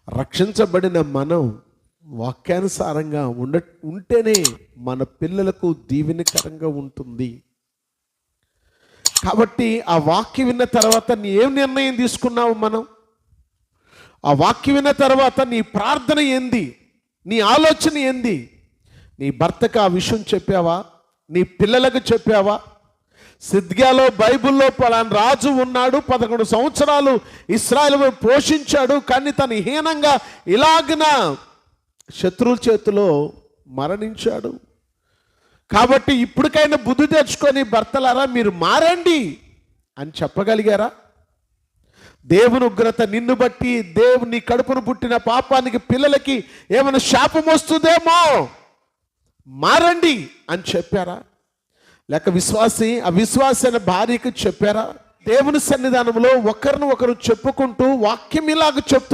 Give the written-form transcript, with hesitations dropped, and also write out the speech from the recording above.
రక్షించబడిన మనం వాక్యానుసారంగా ఉంటేనే మన పిల్లలకు దీవెనకరంగా ఉంటుంది. కాబట్టి ఆ వాక్యం విన్న తర్వాత నీ ఏం నిర్ణయం తీసుకున్నావు? మనం ఆ వాక్యం విన్న తర్వాత నీ ప్రార్థన ఏంది? నీ ఆలోచన ఏంది? నీ భర్తకు ఆ విషయం చెప్పావా? నీ పిల్లలకు చెప్పావా? సిద్కియాలో బైబిల్లో పలానా రాజు ఉన్నాడు, 11 సంవత్సరాలు ఇశ్రాయేలును పోషించాడు, కానీ తను హీనంగా ఇలాగిన శత్రువుల చేతిలో మరణించాడు. కాబట్టి ఇప్పటికైనా బుద్ధి తెచ్చుకొని భర్తలారా మీరు మారండి అని చెప్పగలిగారా? దేవుని ఉగ్రత నిన్ను బట్టి దేవుని కడుపును పుట్టిన పాపానికి పిల్లలకి ఏమైనా శాపం వస్తుందేమో, మారండి అని చెప్పారా? లేక అవిశ్వాసి అయిన భార్యకి చెప్పారా? దేవుని సన్నిధానంలో ఒకరిని ఒకరు చెప్పుకుంటూ వాక్యం ఇలాగ చెప్తూ